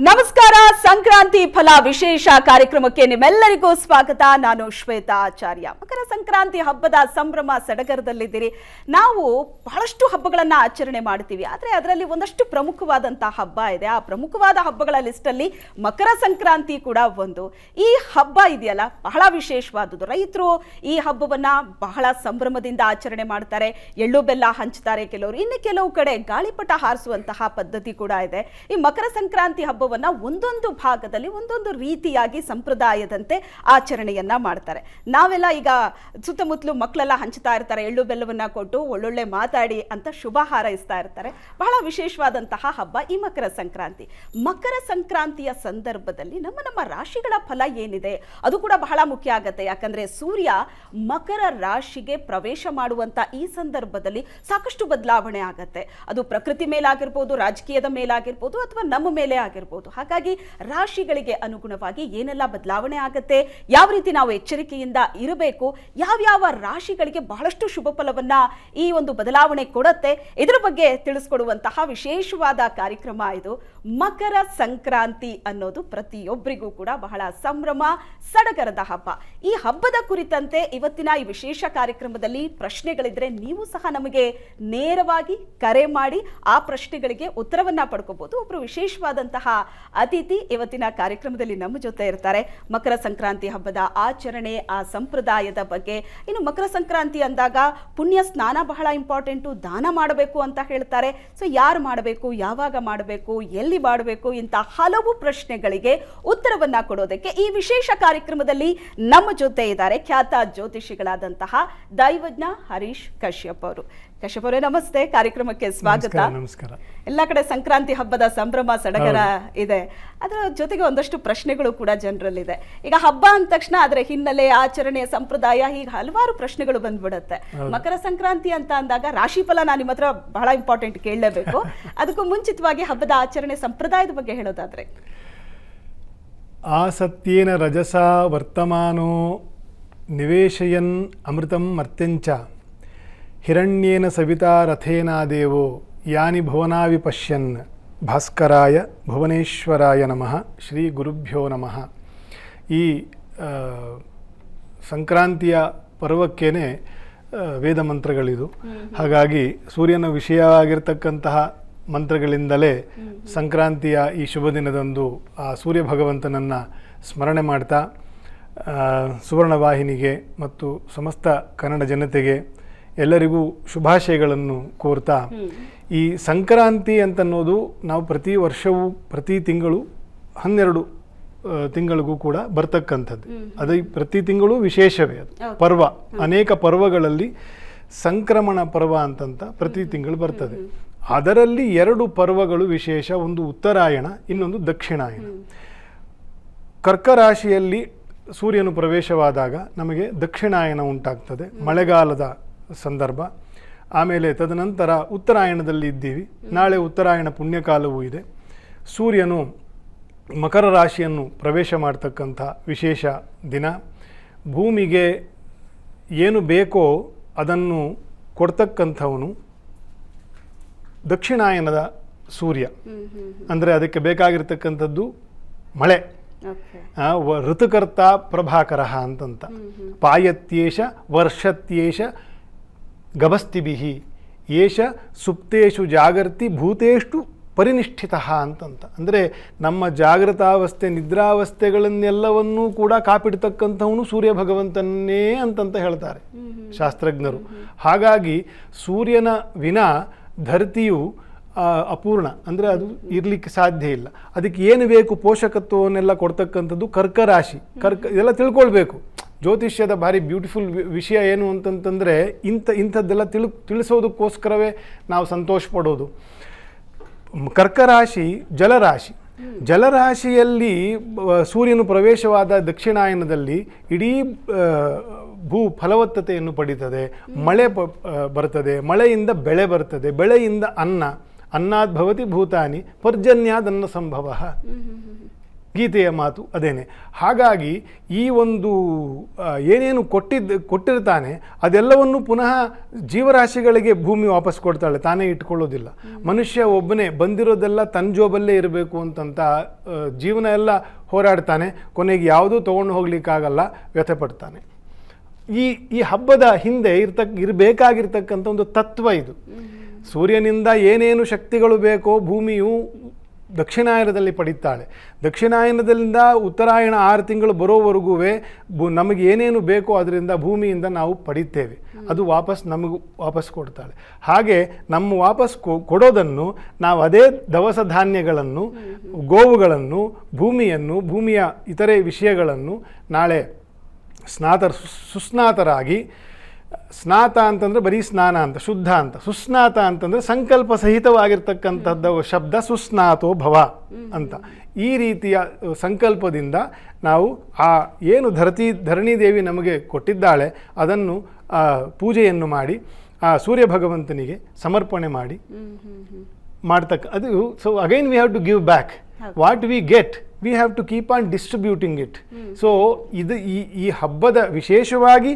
ನಮಸ್ಕಾರ. ಸಂಕ್ರಾಂತಿ ಫಲ ವಿಶೇಷ ಕಾರ್ಯಕ್ರಮಕ್ಕೆ ನಿಮ್ಮೆಲ್ಲರಿಗೂ ಸ್ವಾಗತ. ನಾನು ಶ್ವೇತಾ ಆಚಾರ್ಯ. ಮಕರ ಸಂಕ್ರಾಂತಿ ಹಬ್ಬದ ಸಂಭ್ರಮ ಸಡಗರದಲ್ಲಿದ್ದೀರಿ. ನಾವು ಬಹಳಷ್ಟು ಹಬ್ಬಗಳನ್ನು ಆಚರಣೆ ಮಾಡ್ತೀವಿ, ಆದರೆ ಅದರಲ್ಲಿ ಒಂದಷ್ಟು ಪ್ರಮುಖವಾದಂತಹ ಹಬ್ಬ ಇದೆ. ಆ ಪ್ರಮುಖವಾದ ಹಬ್ಬಗಳ ಲಿಸ್ಟಲ್ಲಿ ಮಕರ ಸಂಕ್ರಾಂತಿ ಕೂಡ ಒಂದು. ಈ ಹಬ್ಬ ಇದೆಯಲ್ಲ, ಬಹಳ ವಿಶೇಷವಾದುದು. ರೈತರು ಈ ಹಬ್ಬವನ್ನ ಬಹಳ ಸಂಭ್ರಮದಿಂದ ಆಚರಣೆ ಮಾಡ್ತಾರೆ. ಎಳ್ಳು ಬೆಲ್ಲ ಹಂಚ್ತಾರೆ ಕೆಲವರು, ಇನ್ನು ಕೆಲವು ಕಡೆ ಗಾಳಿಪಟ ಹಾರಿಸುವಂತಹ ಪದ್ಧತಿ ಕೂಡ ಇದೆ. ಈ ಮಕರ ಸಂಕ್ರಾಂತಿ ಹಬ್ಬವನ್ನ ಒಂದೊಂದು ಭಾಗದಲ್ಲಿ ಒಂದೊಂದು ರೀತಿಯಾಗಿ ಸಂಪ್ರದಾಯದಂತೆ ಆಚರಣೆಯನ್ನ ಮಾಡ್ತಾರೆ. ನಾವೆಲ್ಲ ಈಗ ಸುತ್ತಮುತ್ತಲು ಮಕ್ಕಳೆಲ್ಲ ಹಂಚ್ತಾ ಇರ್ತಾರೆ, ಎಳ್ಳು ಬೆಲ್ಲವನ್ನ ಕೊಟ್ಟು ಒಳ್ಳೊಳ್ಳೆ ಮಾತಾಡಿ ಅಂತ ಶುಭ ಹಾರೈಸ್ತಾ ಇರ್ತಾರೆ. ಬಹಳ ವಿಶೇಷವಾದಂತಹ ಹಬ್ಬ ಈ ಮಕರ ಸಂಕ್ರಾಂತಿ. ಮಕರ ಸಂಕ್ರಾಂತಿಯ ಸಂದರ್ಭದಲ್ಲಿ ನಮ್ಮ ರಾಶಿಗಳ ಫಲ ಏನಿದೆ ಅದು ಕೂಡ ಬಹಳ ಮುಖ್ಯ ಆಗತ್ತೆ. ಯಾಕಂದ್ರೆ ಸೂರ್ಯ ಮಕರ ರಾಶಿಗೆ ಪ್ರವೇಶ ಮಾಡುವಂತ ಈ ಸಂದರ್ಭದಲ್ಲಿ ಸಾಕಷ್ಟು ಬದಲಾವಣೆ ಆಗತ್ತೆ. ಅದು ಪ್ರಕೃತಿ ಮೇಲಾಗಿರ್ಬೋದು, ರಾಜಕೀಯದ ಮೇಲಾಗಿರ್ಬೋದು, ಅಥವಾ ನಮ್ಮ ಮೇಲೆ ಆಗಿರ್ಬೋದು. ಹಾಗಾಗಿ ರಾಶಿಗಳಿಗೆ ಅನುಗುಣವಾಗಿ ಏನೆಲ್ಲ ಬದಲಾವಣೆ ಆಗುತ್ತೆ, ಯಾವ ರೀತಿ ನಾವು ಎಚ್ಚರಿಕೆಯಿಂದ ಇರಬೇಕು, ಯಾವ್ಯಾವ ರಾಶಿಗಳಿಗೆ ಬಹಳಷ್ಟು ಶುಭ ಫಲವನ್ನ ಈ ಒಂದು ಬದಲಾವಣೆ ಕೊಡುತ್ತೆ, ಇದರ ಬಗ್ಗೆ ತಿಳಿಸ್ಕೊಡುವಂತಹ ವಿಶೇಷವಾದ ಕಾರ್ಯಕ್ರಮ ಇದು. ಮಕರ ಸಂಕ್ರಾಂತಿ ಅನ್ನೋದು ಪ್ರತಿಯೊಬ್ಬರಿಗೂ ಕೂಡ ಬಹಳ ಸಂಭ್ರಮ ಸಡಗರದ ಹಬ್ಬ. ಈ ಹಬ್ಬದ ಕುರಿತಂತೆ ಇವತ್ತಿನ ಈ ವಿಶೇಷ ಕಾರ್ಯಕ್ರಮದಲ್ಲಿ ಪ್ರಶ್ನೆಗಳಿದ್ರೆ ನೀವು ಸಹ ನಮಗೆ ನೇರವಾಗಿ ಕರೆ ಮಾಡಿ ಆ ಪ್ರಶ್ನೆಗಳಿಗೆ ಉತ್ತರವನ್ನ ಪಡ್ಕೋಬಹುದು. ಒಬ್ರು ವಿಶೇಷವಾದಂತಹ ಅತಿಥಿ ಇವತ್ತಿನ ಕಾರ್ಯಕ್ರಮದಲ್ಲಿ ನಮ್ಮ ಜೊತೆ ಇರ್ತಾರೆ. ಮಕರ ಸಂಕ್ರಾಂತಿ ಹಬ್ಬದ ಆಚರಣೆ, ಆ ಸಂಪ್ರದಾಯದ ಬಗ್ಗೆ. ಇನ್ನು ಮಕರ ಸಂಕ್ರಾಂತಿ ಅಂದಾಗ ಪುಣ್ಯ ಸ್ನಾನ ಬಹಳ ಇಂಪಾರ್ಟೆಂಟು, ದಾನ ಮಾಡಬೇಕು ಅಂತ ಹೇಳ್ತಾರೆ. ಸೊ ಯಾರು ಮಾಡಬೇಕು, ಯಾವಾಗ ಮಾಡಬೇಕು, ಎಲ್ಲಿ ಮಾಡಬೇಕು, ಇಂಥ ಹಲವು ಪ್ರಶ್ನೆಗಳಿಗೆ ಉತ್ತರವನ್ನ ಕೊಡೋದಕ್ಕೆ ಈ ವಿಶೇಷ ಕಾರ್ಯಕ್ರಮದಲ್ಲಿ ನಮ್ಮ ಜೊತೆ ಇದ್ದಾರೆ ಖ್ಯಾತ ಜ್ಯೋತಿಷಿಗಳಾದಂತಹ ದೈವಜ್ಞ ಹರೀಶ್ ಕಶ್ಯಪ್ ಅವರು. ಕಶ್ಯಪ್ ಅವರೇ ನಮಸ್ತೆ, ಕಾರ್ಯಕ್ರಮಕ್ಕೆ ಸ್ವಾಗತ. ನಮಸ್ಕಾರ. ಎಲ್ಲ ಕಡೆ ಸಂಕ್ರಾಂತಿ ಹಬ್ಬದ ಸಂಭ್ರಮ ಸಡಗರ ಇದೆ, ಅದರ ಜೊತೆಗೆ ಒಂದಷ್ಟು ಪ್ರಶ್ನೆಗಳು ಕೂಡ ಜನರಲ್ಲಿದೆ. ಈಗ ಹಬ್ಬ ಅಂದ ತಕ್ಷಣ ಅದರ ಹಿನ್ನೆಲೆ, ಆಚರಣೆ, ಸಂಪ್ರದಾಯ, ಹೀಗೆ ಹಲವಾರು ಪ್ರಶ್ನೆಗಳು ಬಂದ್ಬಿಡುತ್ತೆ. ಮಕರ ಸಂಕ್ರಾಂತಿ ಅಂತ ಅಂದಾಗ ರಾಶಿಫಲ ನಾನು ನಿಮ್ಮ ಹತ್ರ ಬಹಳ ಇಂಪಾರ್ಟೆಂಟ್ ಕೇಳಲೇಬೇಕು. ಅದಕ್ಕೂ ಮುಂಚಿತವಾಗಿ ಹಬ್ಬದ ಆಚರಣೆ ಸಂಪ್ರದಾಯದ ಬಗ್ಗೆ ಹೇಳೋದಾದ್ರೆ, ಆಸತ್ಯೇನ ರಜಸ ವರ್ತಮಾನೋ ನಿವೇಶಯನ್ ಅಮೃತಂ ಮರ್ತ್ಯಂಚ ಹಿರಣ್ಯೇನ ಸವಿತಾ ರಥೇನಾದೇವೋ ಯಾನಿ ಭುವನಾವಿ ಪಶ್ಯನ್ ಭಾಸ್ಕರಾಯ ಭುವನೇಶ್ವರಾಯ ನಮಃ. ಶ್ರೀ ಗುರುಭ್ಯೋ ನಮಃ. ಈ ಸಂಕ್ರಾಂತಿಯ ಪರ್ವಕ್ಕೇನೆ ವೇದ ಮಂತ್ರಗಳಿದು. ಹಾಗಾಗಿ ಸೂರ್ಯನ ವಿಷಯವಾಗಿರ್ತಕ್ಕಂತಹ ಮಂತ್ರಗಳಿಂದಲೇ ಸಂಕ್ರಾಂತಿಯ ಈ ಶುಭ ದಿನದಂದು ಆ ಸೂರ್ಯ ಭಗವಂತನನ್ನು ಸ್ಮರಣೆ ಮಾಡ್ತಾ ಸುವರ್ಣವಾಹಿನಿಗೆ ಮತ್ತು ಸಮಸ್ತ ಕನ್ನಡ ಜನತೆಗೆ ಎಲ್ಲರಿಗೂ ಶುಭಾಶಯಗಳನ್ನು ಕೋರ್ತಾ, ಈ ಸಂಕ್ರಾಂತಿ ಅಂತನ್ನೋದು ನಾವು ಪ್ರತಿ ವರ್ಷವೂ ಪ್ರತಿ ತಿಂಗಳು 12 ತಿಂಗಳಿಗೂ ಕೂಡ ಬರ್ತಕ್ಕಂಥದ್ದು. ಅದು ಪ್ರತಿ ತಿಂಗಳು ವಿಶೇಷವೇ. ಅದು ಪರ್ವ, ಅನೇಕ ಪರ್ವಗಳಲ್ಲಿ ಸಂಕ್ರಮಣ ಪರ್ವ ಅಂತಂತ ಪ್ರತಿ ತಿಂಗಳು ಬರ್ತದೆ. ಅದರಲ್ಲಿ 2 ಪರ್ವಗಳು ವಿಶೇಷ. ಒಂದು ಉತ್ತರಾಯಣ, ಇನ್ನೊಂದು ದಕ್ಷಿಣಾಯನ. ಕರ್ಕ ರಾಶಿಯಲ್ಲಿ ಸೂರ್ಯನು ಪ್ರವೇಶವಾದಾಗ ನಮಗೆ ದಕ್ಷಿಣಾಯನ ಉಂಟಾಗ್ತದೆ, ಮಳೆಗಾಲದ ಸಂದರ್ಭ. ಆಮೇಲೆ ತದನಂತರ ಉತ್ತರಾಯಣದಲ್ಲಿ ಇದ್ದೀವಿ. ನಾಳೆ ಉತ್ತರಾಯಣ ಪುಣ್ಯಕಾಲವೂ ಇದೆ. ಸೂರ್ಯನು ಮಕರ ರಾಶಿಯನ್ನು ಪ್ರವೇಶ ಮಾಡ್ತಕ್ಕಂಥ ವಿಶೇಷ ದಿನ. ಭೂಮಿಗೆ ಏನು ಬೇಕೋ ಅದನ್ನು ಕೊಡ್ತಕ್ಕಂಥವನು ದಕ್ಷಿಣಾಯನದ ಸೂರ್ಯ. ಅಂದರೆ ಅದಕ್ಕೆ ಬೇಕಾಗಿರ್ತಕ್ಕಂಥದ್ದು ಮಳೆ. ಋತುಕರ್ತ ಪ್ರಭಾಕರ ಅಂತಂತ. ಪಾಯತ್ಯೇಷ ವರ್ಷತ್ಯೇಷ ಗಭಸ್ತಿಭಿಃ ಏಷ ಸುಪ್ತೇಷು ಜಾಗರ್ತಿ ಭೂತೇಷ್ಟು ಪರಿನಿಷ್ಠಿತಃ ಅಂತಂತ. ಅಂದರೆ ನಮ್ಮ ಜಾಗೃತಾವಸ್ಥೆ, ನಿದ್ರಾವಸ್ಥೆಗಳನ್ನೆಲ್ಲವನ್ನೂ ಕೂಡ ಕಾಪಿಡ್ತಕ್ಕಂಥವನು ಸೂರ್ಯ ಭಗವಂತನೇ ಅಂತಂತ ಹೇಳ್ತಾರೆ ಶಾಸ್ತ್ರಜ್ಞರು. ಹಾಗಾಗಿ ಸೂರ್ಯನ ವಿನಾ ಧರತಿಯು ಅಪೂರ್ಣ, ಅಂದರೆ ಅದು ಇರಲಿಕ್ಕೆ ಸಾಧ್ಯ ಇಲ್ಲ. ಅದಕ್ಕೆ ಏನು ಬೇಕು ಪೋಷಕತ್ವವನ್ನೆಲ್ಲ ಕೊಡ್ತಕ್ಕಂಥದ್ದು ಕರ್ಕ ರಾಶಿ. ಇದೆಲ್ಲ ತಿಳ್ಕೊಳ್ಬೇಕು. ಜ್ಯೋತಿಷ್ಯದ ಭಾರಿ ಬ್ಯೂಟಿಫುಲ್ ವಿಷಯ ಏನು ಅಂತಂತಂದರೆ ಇಂಥದ್ದೆಲ್ಲ ತಿಳಿಸೋದಕ್ಕೋಸ್ಕರವೇ ನಾವು ಸಂತೋಷ ಪಡೋದು. ಕರ್ಕ ರಾಶಿ ಜಲರಾಶಿ. ಜಲರಾಶಿಯಲ್ಲಿ ಸೂರ್ಯನು ಪ್ರವೇಶವಾದ ದಕ್ಷಿಣಾಯನದಲ್ಲಿ ಇಡೀ ಭೂ ಫಲವತ್ತತೆಯನ್ನು ಪಡೀತದೆ. ಮಳೆ ಬರ್ತದೆ, ಮಳೆಯಿಂದ ಬೆಳೆ ಬರ್ತದೆ, ಬೆಳೆಯಿಂದ ಅನ್ನ, ಅನ್ನಾದ್ ಭವತಿ ಭೂತಾನಿ ಪರ್ಜನ್ಯಾದ್ ಅನ್ನ ಸಂಭವ. ಗೀತೆಯ ಮಾತು ಅದೇನೆ. ಹಾಗಾಗಿ ಈ ಒಂದು ಏನೇನು ಕೊಟ್ಟಿರ್ತಾನೆ ಅದೆಲ್ಲವನ್ನು ಪುನಃ ಜೀವರಾಶಿಗಳಿಗೆ ಭೂಮಿ ವಾಪಸ್ ಕೊಡ್ತಾಳೆ, ತಾನೇ ಇಟ್ಕೊಳ್ಳೋದಿಲ್ಲ. ಮನುಷ್ಯ ಒಬ್ಬನೇ ಬಂದಿರೋದೆಲ್ಲ ತನ್ನ ಜೋಬಲ್ಲೇ ಇರಬೇಕು ಅಂತಂತ ಜೀವನ ಎಲ್ಲ ಹೋರಾಡ್ತಾನೆ, ಕೊನೆಗೆ ಯಾವುದೂ ತೊಗೊಂಡು ಹೋಗ್ಲಿಕ್ಕಾಗಲ್ಲ, ವ್ಯಥೆ ಪಡ್ತಾನೆ. ಈ ಹಬ್ಬದ ಹಿಂದೆ ಇರಬೇಕಾಗಿರ್ತಕ್ಕಂಥ ಒಂದು ತತ್ವ ಇದು. ಸೂರ್ಯನಿಂದ ಏನೇನು ಶಕ್ತಿಗಳು ಬೇಕೋ ಭೂಮಿಯು ದಕ್ಷಿಣಾಯನದಲ್ಲಿ ಪಡೀತಾಳೆ. ದಕ್ಷಿಣಾಯನದಿಂದ ಉತ್ತರಾಯಣ 6 ತಿಂಗಳು ಬರೋವರೆಗೂ ನಮಗೆ ಏನೇನು ಬೇಕೋ ಅದರಿಂದ ಭೂಮಿಯಿಂದ ನಾವು ಪಡಿತೇವೆ, ಅದು ನಮಗೆ ವಾಪಸ್ ಕೊಡ್ತಾಳೆ. ಹಾಗೆ ನಮ್ಮ ವಾಪಸ್ ಕೊಡೋದನ್ನು ನಾವು ಅದೇ ದವಸ ಧಾನ್ಯಗಳನ್ನು, ಗೋವುಗಳನ್ನು, ಭೂಮಿಯ ಇತರೆ ವಿಷಯಗಳನ್ನು ನಾಳೆ ಸುಸ್ನಾತರಾಗಿ, ಸ್ನಾತ ಅಂತಂದರೆ ಬರೀ ಸ್ನಾನ ಅಂತ, ಶುದ್ಧ ಅಂತ, ಸುಸ್ನಾತ ಅಂತಂದರೆ ಸಂಕಲ್ಪ ಸಹಿತವಾಗಿರ್ತಕ್ಕಂಥದ್ದು ಶಬ್ದ ಸುಸ್ನಾತೋ ಭವ ಅಂತ. ಈ ರೀತಿಯ ಸಂಕಲ್ಪದಿಂದ ನಾವು ಆ ಏನು ಧರಣಿ ದೇವಿ ನಮಗೆ ಕೊಟ್ಟಿದ್ದಾಳೆ ಅದನ್ನು ಪೂಜೆಯನ್ನು ಮಾಡಿ ಆ ಸೂರ್ಯ ಭಗವಂತನಿಗೆ ಸಮರ್ಪಣೆ ಮಾಡಿ ಅದು. So again we have to give back what we get, we have to keep on distributing it. So ಇದು ಈ ಹಬ್ಬದ ವಿಶೇಷವಾಗಿ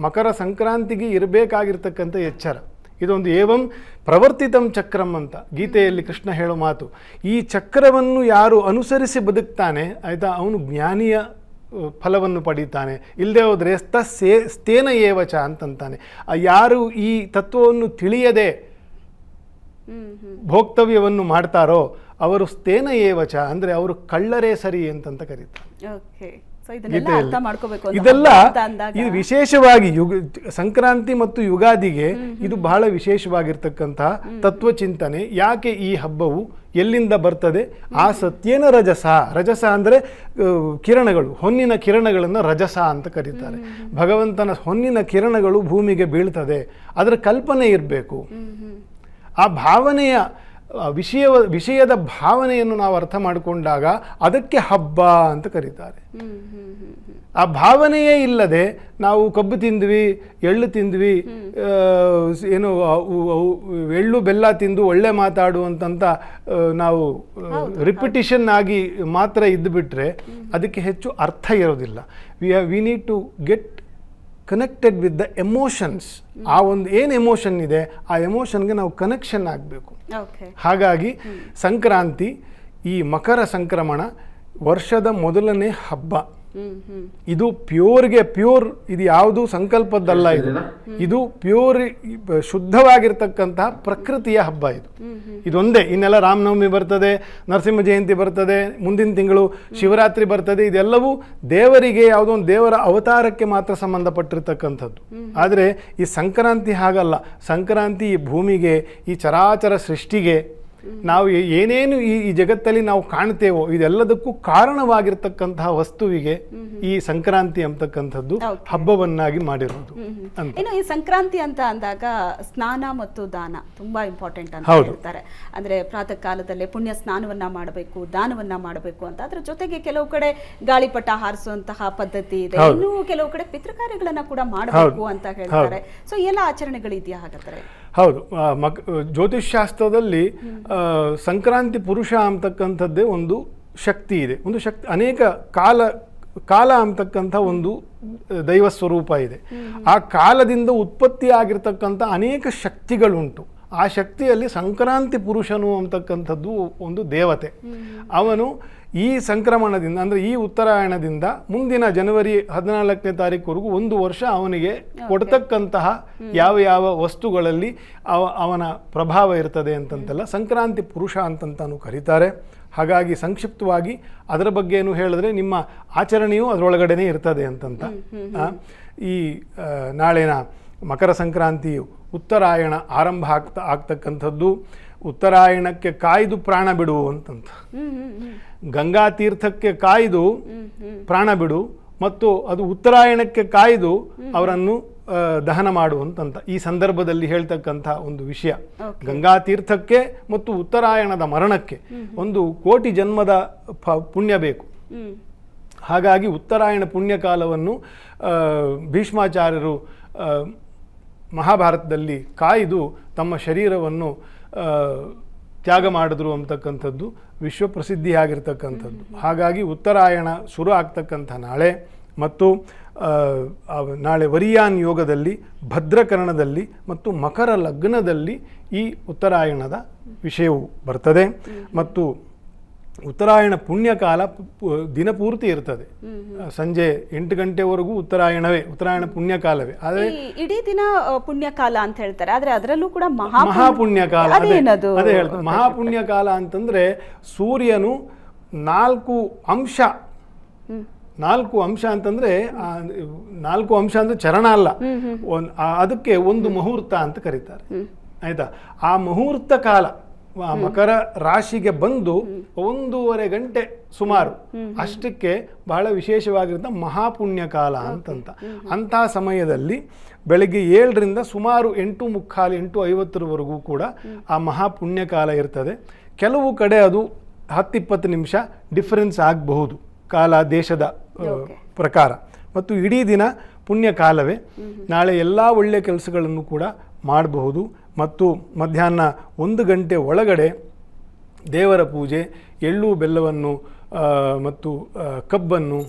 ಮಕರ ಸಂಕ್ರಾಂತಿಗೆ ಇರಬೇಕಾಗಿರ್ತಕ್ಕಂಥ ಎಚ್ಚರ ಇದೊಂದು. ಏವಂ ಪ್ರವರ್ತಿತಂ ಚಕ್ರಂ ಅಂತ ಗೀತೆಯಲ್ಲಿ ಕೃಷ್ಣ ಹೇಳೋ ಮಾತು. ಈ ಚಕ್ರವನ್ನು ಯಾರು ಅನುಸರಿಸಿ ಬದುಕ್ತಾನೆ ಆಯಿತಾ, ಅವನು ಜ್ಞಾನಿಯ ಫಲವನ್ನು ಪಡೀತಾನೆ. ಇಲ್ಲದೆ ಹೋದರೆ ಸ್ಥೇನ ಏವಚ ಅಂತಂತಾನೆ. ಯಾರು ಈ ತತ್ವವನ್ನು ತಿಳಿಯದೆ ಭೋಕ್ತವ್ಯವನ್ನು ಮಾಡ್ತಾರೋ ಅವರು ಸ್ಥೇನ ಏವಚ ಅಂದರೆ ಅವರು ಕಳ್ಳರೇ ಸರಿ ಅಂತಂತ ಕರೀತಾರೆ. ಇದೆಲ್ಲ ಇದು ವಿಶೇಷವಾಗಿ ಸಂಕ್ರಾಂತಿ ಮತ್ತು ಯುಗಾದಿಗೆ ಇದು ಬಹಳ ವಿಶೇಷವಾಗಿರ್ತಕ್ಕಂತಹ ತತ್ವಚಿಂತನೆ. ಯಾಕೆ ಈ ಹಬ್ಬವು ಎಲ್ಲಿಂದ ಬರ್ತದೆ? ಆ ಸತ್ಯೇನ ರಜಸ ಅಂದರೆ ಕಿರಣಗಳು, ಹೊನ್ನಿನ ಕಿರಣಗಳನ್ನು ರಜಸ ಅಂತ ಕರೀತಾರೆ. ಭಗವಂತನ ಹೊನ್ನಿನ ಕಿರಣಗಳು ಭೂಮಿಗೆ ಬೀಳ್ತದೆ, ಅದರ ಕಲ್ಪನೆ ಇರಬೇಕು. ಆ ಭಾವನೆಯ ವಿಷಯದ ಭಾವನೆಯನ್ನು ನಾವು ಅರ್ಥ ಮಾಡಿಕೊಂಡಾಗ ಅದಕ್ಕೆ ಹಬ್ಬ ಅಂತ ಕರೀತಾರೆ. ಆ ಭಾವನೆಯೇ ಇಲ್ಲದೆ ನಾವು ಕಬ್ಬು ತಿಂದ್ವಿ, ಎಳ್ಳು ತಿಂದ್ವಿ, ಏನು ಎಳ್ಳು ಬೆಲ್ಲ ತಿಂದು ಒಳ್ಳೆ ಮಾತಾಡುವಂತ ನಾವು ರಿಪಿಟಿಷನ್ ಆಗಿ ಮಾತ್ರ ಇದ್ದುಬಿಟ್ರೆ ಅದಕ್ಕೆ ಹೆಚ್ಚು ಅರ್ಥ ಇರೋದಿಲ್ಲ. We need to get connected with the emotions. ಆ ಒಂದು ಏನು ಎಮೋಷನ್ ಇದೆ ಆ ಎಮೋಷನ್ಗೆ ನಾವು ಕನೆಕ್ಷನ್ ಆಗಬೇಕು. ಹಾಗಾಗಿ ಸಂಕ್ರಾಂತಿ, ಈ ಮಕರ ಸಂಕ್ರಮಣ ವರ್ಷದ ಮೊದಲನೇ ಹಬ್ಬ. ಇದು ಪ್ಯೂರ್, ಇದು ಯಾವುದು ಸಂಕಲ್ಪದ್ದಲ್ಲ. ಇದು ಪ್ಯೂರ್ ಶುದ್ಧವಾಗಿರ್ತಕ್ಕಂತಹ ಪ್ರಕೃತಿಯ ಹಬ್ಬ. ಇದೊಂದೇ. ಇನ್ನೆಲ್ಲ ರಾಮನವಮಿ ಬರ್ತದೆ, ನರಸಿಂಹ ಜಯಂತಿ ಬರ್ತದೆ, ಮುಂದಿನ ತಿಂಗಳು ಶಿವರಾತ್ರಿ ಬರ್ತದೆ. ಇದೆಲ್ಲವೂ ದೇವರಿಗೆ, ಯಾವುದೋ ಒಂದು ದೇವರ ಅವತಾರಕ್ಕೆ ಮಾತ್ರ ಸಂಬಂಧಪಟ್ಟಿರ್ತಕ್ಕಂಥದ್ದು. ಆದರೆ ಈ ಸಂಕ್ರಾಂತಿ ಹಾಗಲ್ಲ. ಸಂಕ್ರಾಂತಿ ಈ ಭೂಮಿಗೆ, ಈ ಚರಾಚರ ಸೃಷ್ಟಿಗೆ, ನಾವು ಏನೇನು ಈ ಜಗತ್ತಲ್ಲಿ ನಾವು ಕಾಣ್ತೇವೋ ಇದೆಲ್ಲದಕ್ಕೂ ಕಾರಣವಾಗಿರ್ತಕ್ಕಂತಹ ವಸ್ತುವಿಗೆ ಈ ಸಂಕ್ರಾಂತಿ ಅಂತಕ್ಕಂಥದ್ದು ಹಬ್ಬವನ್ನಾಗಿ ಮಾಡಿರೋದು. ಇನ್ನು ಈ ಸಂಕ್ರಾಂತಿ ಅಂತ ಅಂದಾಗ ಸ್ನಾನ ಮತ್ತು ದಾನ ತುಂಬಾ ಇಂಪಾರ್ಟೆಂಟ್ ಅಂತ ಹೇಳ್ತಾರೆ. ಅಂದ್ರೆ ಪ್ರಾತಃ ಕಾಲದಲ್ಲೇ ಪುಣ್ಯ ಸ್ನಾನವನ್ನ ಮಾಡಬೇಕು, ದಾನವನ್ನ ಮಾಡಬೇಕು ಅಂತ. ಅದ್ರ ಜೊತೆಗೆ ಕೆಲವು ಕಡೆ ಗಾಳಿಪಟ ಹಾರಿಸುವಂತಹ ಪದ್ಧತಿ ಇದೆ, ಇನ್ನು ಕೆಲವು ಕಡೆ ಪಿತೃಕಾರ್ಯಗಳನ್ನ ಕೂಡ ಮಾಡಬೇಕು ಅಂತ ಹೇಳ್ತಾರೆ. ಸೊ ಎಲ್ಲ ಆಚರಣೆಗಳಿದೆಯಾ ಹಾಗಾದ್ರೆ? ಹೌದು. ಜ್ಯೋತಿಷ್ಶಾಸ್ತ್ರದಲ್ಲಿ ಸಂಕ್ರಾಂತಿ ಪುರುಷ ಅಂತಕ್ಕಂಥದ್ದೇ ಒಂದು ಶಕ್ತಿ ಇದೆ. ಒಂದು ಶಕ್ತಿ, ಅನೇಕ ಕಾಲ ಅಂತಕ್ಕಂಥ ಒಂದು ದೈವ ಸ್ವರೂಪ ಇದೆ. ಆ ಕಾಲದಿಂದ ಉತ್ಪತ್ತಿ ಆಗಿರ್ತಕ್ಕಂಥ ಅನೇಕ ಶಕ್ತಿಗಳುಂಟು. ಆ ಶಕ್ತಿಯಲ್ಲಿ ಸಂಕ್ರಾಂತಿ ಪುರುಷನು ಅಂತಕ್ಕಂಥದ್ದು ಒಂದು ದೇವತೆ. ಅವನು ಈ ಸಂಕ್ರಮಣದಿಂದ, ಅಂದರೆ ಈ ಉತ್ತರಾಯಣದಿಂದ ಮುಂದಿನ ಜನವರಿ 14ನೇ ತಾರೀಕುವರೆಗೂ 1 ವರ್ಷ ಅವನಿಗೆ ಕೊಡ್ತಕ್ಕಂತಹ ಯಾವ ವಸ್ತುಗಳಲ್ಲಿ ಅವನ ಪ್ರಭಾವ ಇರ್ತದೆ ಅಂತಂತೆಲ್ಲ ಸಂಕ್ರಾಂತಿ ಪುರುಷ ಅಂತಂತಾನು ಕರೀತಾರೆ. ಹಾಗಾಗಿ ಸಂಕ್ಷಿಪ್ತವಾಗಿ ಅದರ ಬಗ್ಗೆ ಏನು ಹೇಳಿದ್ರೆ ನಿಮ್ಮ ಆಚರಣೆಯೂ ಅದರೊಳಗಡೆನೇ ಇರ್ತದೆ ಅಂತಂತ. ಈ ನಾಳಿನ ಮಕರ ಸಂಕ್ರಾಂತಿಯು ಉತ್ತರಾಯಣ ಆರಂಭ ಆಗ್ತಕ್ಕಂಥದ್ದು. ಉತ್ತರಾಯಣಕ್ಕೆ ಕಾಯ್ದು ಪ್ರಾಣ ಬಿಡು ಅಂತಂತ, ಗಂಗಾ ತೀರ್ಥಕ್ಕೆ ಕಾಯ್ದು ಪ್ರಾಣ ಬಿಡು, ಮತ್ತು ಅದು ಉತ್ತರಾಯಣಕ್ಕೆ ಕಾಯ್ದು ಅವರನ್ನು ದಹನ ಮಾಡುವಂತಂತ ಈ ಸಂದರ್ಭದಲ್ಲಿ ಹೇಳ್ತಕ್ಕಂಥ ಒಂದು ವಿಷಯ. ಗಂಗಾ ತೀರ್ಥಕ್ಕೆ ಮತ್ತು ಉತ್ತರಾಯಣದ ಮರಣಕ್ಕೆ 1 ಕೋಟಿ ಜನ್ಮದ ಪುಣ್ಯ ಬೇಕು. ಹಾಗಾಗಿ ಉತ್ತರಾಯಣ ಪುಣ್ಯಕಾಲವನ್ನು ಭೀಷ್ಮಾಚಾರ್ಯರು ಮಹಾಭಾರತದಲ್ಲಿ ಕಾಯ್ದು ತಮ್ಮ ಶರೀರವನ್ನು ತ್ಯಾಗ ಮಾಡಿದ್ರು ಅಂತಕ್ಕಂಥದ್ದು ವಿಶ್ವಪ್ರಸಿದ್ಧಿಯಾಗಿರ್ತಕ್ಕಂಥದ್ದು. ಹಾಗಾಗಿ ಉತ್ತರಾಯಣ ಶುರು ಆಗ್ತಕ್ಕಂಥ ನಾಳೆ ಮತ್ತು ನಾಳೆ ವರಿಯಾನ್ ಯೋಗದಲ್ಲಿ, ಭದ್ರಕರಣದಲ್ಲಿ ಮತ್ತು ಮಕರ ಲಗ್ನದಲ್ಲಿ ಈ ಉತ್ತರಾಯಣದ ವಿಷಯವು ಬರ್ತದೆ. ಮತ್ತು ಉತ್ತರಾಯಣ ಪುಣ್ಯಕಾಲ ದಿನಪೂರ್ತಿ ಇರ್ತದೆ. ಸಂಜೆ 8 ಗಂಟೆವರೆಗೂ ಉತ್ತರಾಯಣವೇ, ಉತ್ತರಾಯಣ ಪುಣ್ಯಕಾಲವೇ. ಆದರೆ ಇಡೀ ದಿನ ಪುಣ್ಯಕಾಲ ಅಂತ ಹೇಳ್ತಾರೆ, ಆದ್ರೆ ಅದರಲ್ಲೂ ಕೂಡ ಮಹಾಪುಣ್ಯಕಾಲ. ಅದೇ ಹೇಳ್ತಾರೆ ಮಹಾಪುಣ್ಯಕಾಲ ಅಂತಂದ್ರೆ ಸೂರ್ಯನು 4 ಅಂಶ ಅಂತಂದ್ರೆ 4 ಅಂಶ ಅಂದ್ರೆ ಚರಣ ಅಲ್ಲ, ಅದಕ್ಕೆ ಒಂದು ಮುಹೂರ್ತ ಅಂತ ಕರೀತಾರೆ. ಆಯ್ತಾ? ಆ ಮುಹೂರ್ತ ಕಾಲ ಮಕರ ರಾಶಿಗೆ ಬಂದು 1.5 ಗಂಟೆ ಸುಮಾರು ಅಷ್ಟಕ್ಕೆ ಬಹಳ ವಿಶೇಷವಾಗಿರುತ್ತೆ ಮಹಾಪುಣ್ಯ ಕಾಲ ಅಂತಂತ. ಅಂತಹ ಸಮಯದಲ್ಲಿ ಬೆಳಗ್ಗೆ 7ರಿಂದ ಸುಮಾರು 8:45, 8:50 ಕೂಡ ಆ ಮಹಾಪುಣ್ಯ ಕಾಲ ಇರ್ತದೆ. ಕೆಲವು ಕಡೆ ಅದು 10-20 ನಿಮಿಷ ಡಿಫರೆನ್ಸ್ ಆಗಬಹುದು ಕಾಲ ದೇಶದ ಪ್ರಕಾರ. ಮತ್ತು ಇಡೀ ದಿನ ಪುಣ್ಯ ಕಾಲವೇ. ನಾಳೆ ಎಲ್ಲ ಒಳ್ಳೆಯ ಕೆಲಸಗಳನ್ನು ಕೂಡ ಮಾಡಬಹುದು. ಮತ್ತು ಮಧ್ಯಾಹ್ನ 1 ಗಂಟೆ ಒಳಗಡೆ ದೇವರ ಪೂಜೆ, ಎಳ್ಳು ಬೆಲ್ಲವನ್ನು ಮತ್ತು ಕಬ್ಬನ್ನು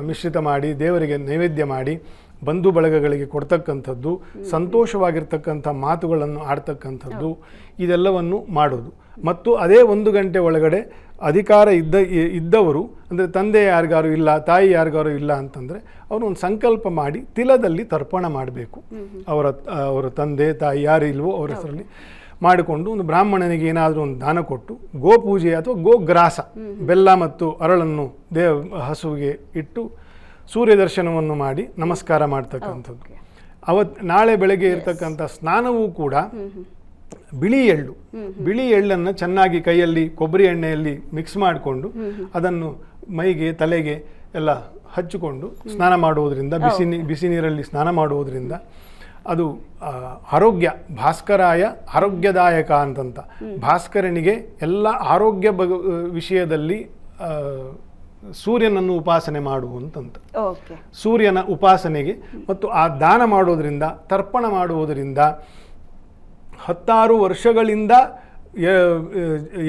ಮಿಶ್ರಿತ ಮಾಡಿ ದೇವರಿಗೆ ನೈವೇದ್ಯ ಮಾಡಿ ಬಂಧು ಬಳಗಗಳಿಗೆ ಕೊಡ್ತಕ್ಕಂಥದ್ದು, ಸಂತೋಷವಾಗಿರ್ತಕ್ಕಂಥ ಮಾತುಗಳನ್ನು ಆಡ್ತಕ್ಕಂಥದ್ದು, ಇದೆಲ್ಲವನ್ನು ಮಾಡೋದು. ಮತ್ತು ಅದೇ 1 ಗಂಟೆ ಒಳಗಡೆ ಅಧಿಕಾರ ಇದ್ದವರು, ಅಂದರೆ ತಂದೆ ಯಾರಿಗಾರು ಇಲ್ಲ, ತಾಯಿ ಯಾರಿಗಾರು ಇಲ್ಲ ಅಂತಂದರೆ ಅವರು ಒಂದು ಸಂಕಲ್ಪ ಮಾಡಿ ತಿಲದಲ್ಲಿ ತರ್ಪಣ ಮಾಡಬೇಕು. ಅವರ ತಂದೆ ತಾಯಿ ಯಾರು ಇಲ್ವೋ ಅವರ ಹೆಸರಲ್ಲಿ ಮಾಡಿಕೊಂಡು ಒಂದು ಬ್ರಾಹ್ಮಣನಿಗೆ ಏನಾದರೂ ಒಂದು ದಾನ ಕೊಟ್ಟು ಗೋಪೂಜೆ ಅಥವಾ ಗೋಗ್ರಾಸ, ಬೆಲ್ಲ ಮತ್ತು ಅರಳನ್ನು ಹಸುವಿಗೆ ಇಟ್ಟು ಸೂರ್ಯ ದರ್ಶನವನ್ನು ಮಾಡಿ ನಮಸ್ಕಾರ ಮಾಡ್ತಕ್ಕಂಥದ್ದು. ನಾಳೆ ಬೆಳಗ್ಗೆ ಇರ್ತಕ್ಕಂಥ ಸ್ನಾನವೂ ಕೂಡ ಬಿಳಿ ಎಳ್ಳನ್ನು ಚೆನ್ನಾಗಿ ಕೈಯಲ್ಲಿ ಕೊಬ್ಬರಿ ಎಣ್ಣೆಯಲ್ಲಿ ಮಿಕ್ಸ್ ಮಾಡಿಕೊಂಡು ಅದನ್ನು ಮೈಗೆ ತಲೆಗೆ ಎಲ್ಲ ಹಚ್ಚಿಕೊಂಡು ಸ್ನಾನ ಮಾಡುವುದರಿಂದ, ಬಿಸಿ ನೀರಲ್ಲಿ ಸ್ನಾನ ಮಾಡುವುದರಿಂದ ಅದು ಭಾಸ್ಕರಾಯ ಆರೋಗ್ಯದಾಯಕ ಅಂತಂತ. ಭಾಸ್ಕರನಿಗೆ ಎಲ್ಲ ಆರೋಗ್ಯ ವಿಷಯದಲ್ಲಿ ಸೂರ್ಯನನ್ನು ಉಪಾಸನೆ ಮಾಡುವಂತಂತ. ಸೂರ್ಯನ ಉಪಾಸನೆಗೆ ಮತ್ತು ಆ ದಾನ ಮಾಡೋದರಿಂದ, ತರ್ಪಣ ಮಾಡುವುದರಿಂದ 16 ವರ್ಷಗಳಿಂದ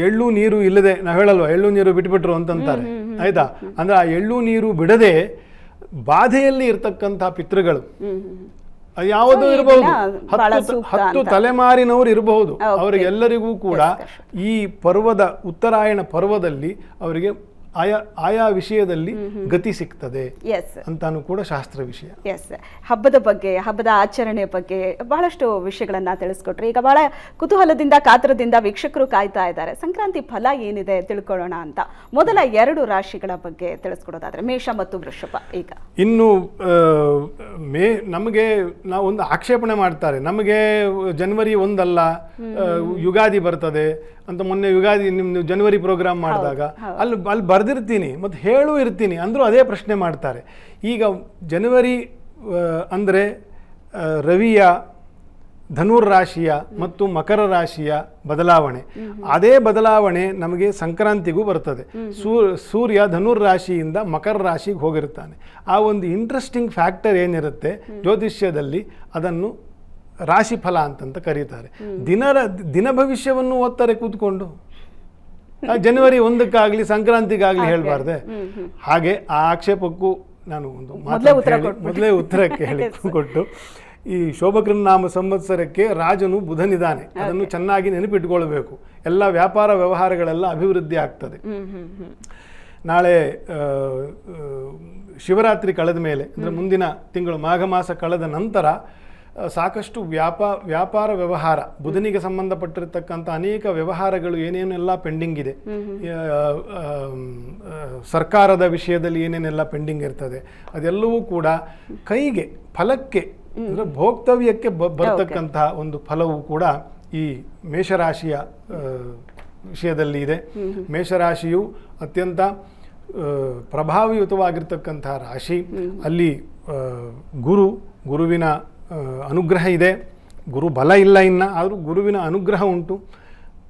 ಎಳ್ಳು ನೀರು ಇಲ್ಲದೆ, ನಾವು ಹೇಳಲ್ವ ಎಳ್ಳು ನೀರು ಬಿಟ್ಬಿಟ್ರು ಅಂತಂತಾರೆ. ಆಯ್ತಾ? ಅಂದ್ರೆ ಆ ಎಳ್ಳು ನೀರು ಬಿಡದೆ ಬಾಧೆಯಲ್ಲಿ ಇರ್ತಕ್ಕಂಥ ಪಿತೃಗಳು ಯಾವುದೋ ಇರಬಹುದು, 10 ತಲೆಮಾರಿನವರು ಇರಬಹುದು, ಅವರಿಗೆಲ್ಲರಿಗೂ ಕೂಡ ಈ ಪರ್ವದ, ಉತ್ತರಾಯಣ ಪರ್ವದಲ್ಲಿ ಅವರಿಗೆ ಆಯಾ ವಿಷಯದಲ್ಲಿ ಗತಿ ಸಿಗ್ತದೆ ಅಂತಾನು ಕೂಡ ಶಾಸ್ತ್ರ ವಿಷಯ. ಹಬ್ಬದ ಬಗ್ಗೆ, ಹಬ್ಬದ ಆಚರಣೆ ಬಗ್ಗೆ ಬಹಳಷ್ಟು ವಿಷಯಗಳನ್ನ ತಿಳಿಸ್ಕೊಟ್ರಿ. ಈಗ ಬಹಳ ಕುತೂಹಲದಿಂದ, ಕಾತರದಿಂದ ವೀಕ್ಷಕರು ಕಾಯ್ತಾ ಇದ್ದಾರೆ. ಸಂಕ್ರಾಂತಿ ಫಲ ಏನಿದೆ ತಿಳ್ಕೊಳ್ಳೋಣ ಅಂತ. ಮೊದಲ 2 ರಾಶಿಗಳ ಬಗ್ಗೆ ತಿಳಿಸ್ಕೊಡೋದಾದ್ರೆ ಮೇಷ ಮತ್ತು ವೃಷಭ. ಈಗ ಇನ್ನು ನಮಗೆ ನಾವು ಒಂದು ಆಕ್ಷೇಪಣೆ ಮಾಡ್ತಾರೆ, ನಮಗೆ ಜನವರಿ 1 ಅಲ್ಲ ಯುಗಾದಿ ಬರ್ತದೆ ಅಂತ. ಮೊನ್ನೆ ಯುಗಾದಿ ನಿಮ್ದು ಜನವರಿ ಪ್ರೋಗ್ರಾಮ್ ಮಾಡಿದಾಗ ಅಲ್ಲಿ ಬರ್ದಿರ್ತೀನಿ ಮತ್ತು ಹೇಳೂ ಇರ್ತೀನಿ ಅಂದರೂ ಅದೇ ಪ್ರಶ್ನೆ ಮಾಡ್ತಾರೆ. ಈಗ ಜನವರಿ ಅಂದರೆ ರವಿಯ ಧನುರ್ರಾಶಿಯ ಮತ್ತು ಮಕರ ರಾಶಿಯ ಬದಲಾವಣೆ, ಅದೇ ಬದಲಾವಣೆ ನಮಗೆ ಸಂಕ್ರಾಂತಿಗೂ ಬರ್ತದೆ. ಸೂರ್ಯ ಧನುರ್ರಾಶಿಯಿಂದ ಮಕರ ರಾಶಿಗೆ ಹೋಗಿರ್ತಾನೆ. ಆ ಒಂದು ಇಂಟ್ರೆಸ್ಟಿಂಗ್ ಫ್ಯಾಕ್ಟರ್ ಏನಿರುತ್ತೆ ಜ್ಯೋತಿಷ್ಯದಲ್ಲಿ, ಅದನ್ನು ರಾಶಿಫಲ ಅಂತಂತ ಕರೀತಾರೆ. ದಿನ ಭವಿಷ್ಯವನ್ನು ಓದ್ತಾರೆ ಕೂತ್ಕೊಂಡು. ಜನವರಿ 1ಕ್ಕಾಗಲಿ ಸಂಕ್ರಾಂತಿಗಾಗಲಿ ಹೇಳಬಾರ್ದೆ. ಹಾಗೆ ಆ ಆಕ್ಷೇಪಕ್ಕೂ ನಾನು ಒಂದು ಮೊದಲೇ ಉತ್ತರಕ್ಕೆ ಹೇಳಿ ಕೊಟ್ಟು, ಈ ಶೋಭಕೃನ್ನಾಮ ಸಂವತ್ಸರಕ್ಕೆ ರಾಜನು ಬುಧನಿದ್ದಾನೆ, ಅದನ್ನು ಚೆನ್ನಾಗಿ ನೆನಪಿಟ್ಕೊಳ್ಬೇಕು. ಎಲ್ಲ ವ್ಯಾಪಾರ ವ್ಯವಹಾರಗಳೆಲ್ಲ ಅಭಿವೃದ್ಧಿ ಆಗ್ತದೆ. ನಾಳೆ ಶಿವರಾತ್ರಿ ಕಳೆದ ಮೇಲೆ, ಅಂದರೆ ಮುಂದಿನ ತಿಂಗಳು ಮಾಘ ಮಾಸ ಕಳೆದ ನಂತರ ಸಾಕಷ್ಟು ವ್ಯಾಪಾರ ವ್ಯವಹಾರ, ಬುಧನಿಗೆ ಸಂಬಂಧಪಟ್ಟಿರ್ತಕ್ಕಂಥ ಅನೇಕ ವ್ಯವಹಾರಗಳು ಏನೇನೆಲ್ಲ ಪೆಂಡಿಂಗ್ ಇದೆ, ಸರ್ಕಾರದ ವಿಷಯದಲ್ಲಿ ಏನೇನೆಲ್ಲ ಪೆಂಡಿಂಗ್ ಇರ್ತದೆ, ಅದೆಲ್ಲವೂ ಕೂಡ ಕೈಗೆ, ಫಲಕ್ಕೆ, ಅಂದರೆ ಭೋಕ್ತವ್ಯಕ್ಕೆ ಬರ್ತಕ್ಕಂತಹ ಒಂದು ಫಲವು ಕೂಡ ಈ ಮೇಷರಾಶಿಯ ವಿಷಯದಲ್ಲಿ ಇದೆ. ಮೇಷರಾಶಿಯು ಅತ್ಯಂತ ಪ್ರಭಾವಯುತವಾಗಿರ್ತಕ್ಕಂಥ ರಾಶಿ. ಅಲ್ಲಿ ಗುರುವಿನ ಅನುಗ್ರಹ ಇದೆ. ಗುರು ಬಲ ಇಲ್ಲ ಇನ್ನು, ಆದರೂ ಗುರುವಿನ ಅನುಗ್ರಹ ಉಂಟು.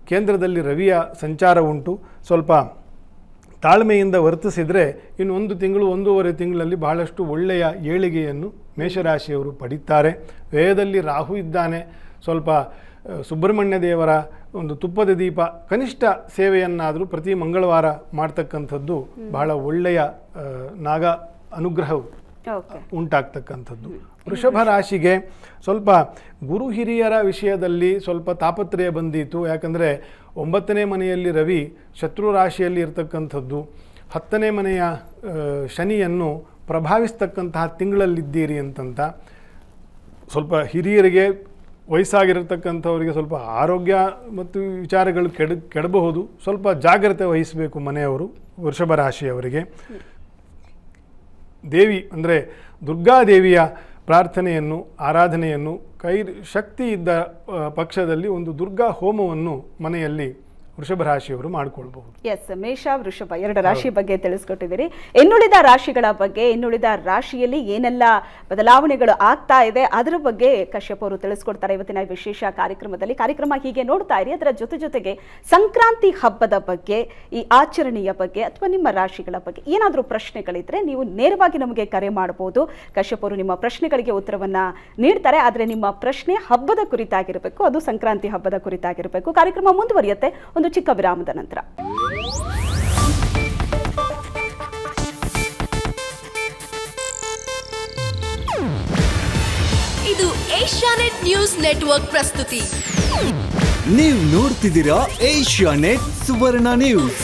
ಕೇಂದ್ರದಲ್ಲಿ ರವಿಯ ಸಂಚಾರ ಉಂಟು. ಸ್ವಲ್ಪ ತಾಳ್ಮೆಯಿಂದ ವರ್ತಿಸಿದರೆ ಇನ್ನು 1 ತಿಂಗಳು, 1.5 ತಿಂಗಳಲ್ಲಿ ಬಹಳಷ್ಟು ಒಳ್ಳೆಯ ಏಳಿಗೆಯನ್ನು ಮೇಷರಾಶಿಯವರು ಪಡೀತಾರೆ. ವ್ಯಯದಲ್ಲಿ ರಾಹು ಇದ್ದಾನೆ, ಸ್ವಲ್ಪ ಸುಬ್ರಹ್ಮಣ್ಯ ದೇವರ ಒಂದು ತುಪ್ಪದ ದೀಪ ಕನಿಷ್ಠ ಸೇವೆಯನ್ನಾದರೂ ಪ್ರತಿ ಮಂಗಳವಾರ ಮಾಡ್ತಕ್ಕಂಥದ್ದು ಬಹಳ ಒಳ್ಳೆಯ ನಾಗ ಅನುಗ್ರಹವು ಉಂಟಾಗ್ತಕ್ಕಂಥದ್ದು. ವೃಷಭ ರಾಶಿಗೆ ಸ್ವಲ್ಪ ಗುರು ಹಿರಿಯರ ವಿಷಯದಲ್ಲಿ ಸ್ವಲ್ಪ ತಾಪತ್ರಯ ಬಂದಿತ್ತು. ಯಾಕಂದರೆ 9ನೇ ಮನೆಯಲ್ಲಿ ರವಿ ಶತ್ರು ರಾಶಿಯಲ್ಲಿ ಇರತಕ್ಕಂಥದ್ದು, 10ನೇ ಮನೆಯ ಶನಿಯನ್ನು ಪ್ರಭಾವಿಸ್ತಕ್ಕಂತಹ ತಿಂಗಳಲ್ಲಿದ್ದೀರಿ ಅಂತಂತ ಸ್ವಲ್ಪ ಹಿರಿಯರಿಗೆ ವಯಸ್ಸಾಗಿರತಕ್ಕಂಥವರಿಗೆ ಸ್ವಲ್ಪ ಆರೋಗ್ಯ ಮತ್ತು ವಿಚಾರಗಳು ಕೆಡಬಹುದು. ಸ್ವಲ್ಪ ಜಾಗ್ರತೆ ವಹಿಸಬೇಕು ಮನೆಯವರು ವೃಷಭ ರಾಶಿಯವರಿಗೆ. ದೇವಿ ಅಂದರೆ ದುರ್ಗಾದೇವಿಯ ಪ್ರಾರ್ಥನೆಯನ್ನು ಆರಾಧನೆಯನ್ನು ಶಕ್ತಿ ಇದ್ದ ಪಕ್ಷದಲ್ಲಿ ಒಂದು ದುರ್ಗಾ ಹೋಮವನ್ನು ಮನೆಯಲ್ಲಿ ವೃಷಭ ರಾಶಿಯವರು ಮಾಡಿಕೊಳ್ಬಹುದು. ಎಸ್, ಮೇಷ ವೃಷಭ 2 ರಾಶಿ ಬಗ್ಗೆ ತಿಳಿಸ್ಕೊಟ್ಟಿದ್ದೀರಿ. ಇನ್ನುಳಿದ ರಾಶಿಗಳ ಬಗ್ಗೆ, ಇನ್ನುಳಿದ ರಾಶಿಯಲ್ಲಿ ಏನೆಲ್ಲ ಬದಲಾವಣೆಗಳು ಆಗ್ತಾ ಇದೆ ಅದರ ಬಗ್ಗೆ ಕಶ್ಯಪ್ ಅವರು ತಿಳಿಸ್ಕೊಡ್ತಾರೆ ಇವತ್ತಿನ ವಿಶೇಷ ಕಾರ್ಯಕ್ರಮದಲ್ಲಿ. ಕಾರ್ಯಕ್ರಮ ಹೀಗೆ ನೋಡ್ತಾ ಇರಿ. ಅದರ ಜೊತೆಗೆ ಸಂಕ್ರಾಂತಿ ಹಬ್ಬದ ಬಗ್ಗೆ, ಈ ಆಚರಣೆಯ ಬಗ್ಗೆ ಅಥವಾ ನಿಮ್ಮ ರಾಶಿಗಳ ಬಗ್ಗೆ ಏನಾದರೂ ಪ್ರಶ್ನೆಗಳಿದ್ರೆ ನೀವು ನೇರವಾಗಿ ನಮಗೆ ಕರೆ ಮಾಡಬಹುದು. ಕಶ್ಯಪ್ ಅವರು ನಿಮ್ಮ ಪ್ರಶ್ನೆಗಳಿಗೆ ಉತ್ತರವನ್ನ ನೀಡ್ತಾರೆ. ಆದರೆ ನಿಮ್ಮ ಪ್ರಶ್ನೆ ಹಬ್ಬದ ಕುರಿತಾಗಿರಬೇಕು, ಅದು ಸಂಕ್ರಾಂತಿ ಹಬ್ಬದ ಕುರಿತಾಗಿರಬೇಕು. ಕಾರ್ಯಕ್ರಮ ಮುಂದುವರಿಯುತ್ತೆ ಒಂದು ಚಿಕ್ಕ ವಿರಾಮದ ನಂತರ. ಇದು ಏಷ್ಯಾನೆಟ್ ನ್ಯೂಸ್ ನೆಟ್ವರ್ಕ್ ಪ್ರಸ್ತುತಿ. ನೀವು ನೋಡ್ತಿದ್ದೀರಾ ಏಷ್ಯಾನೆಟ್ ಸುವರ್ಣ ನ್ಯೂಸ್.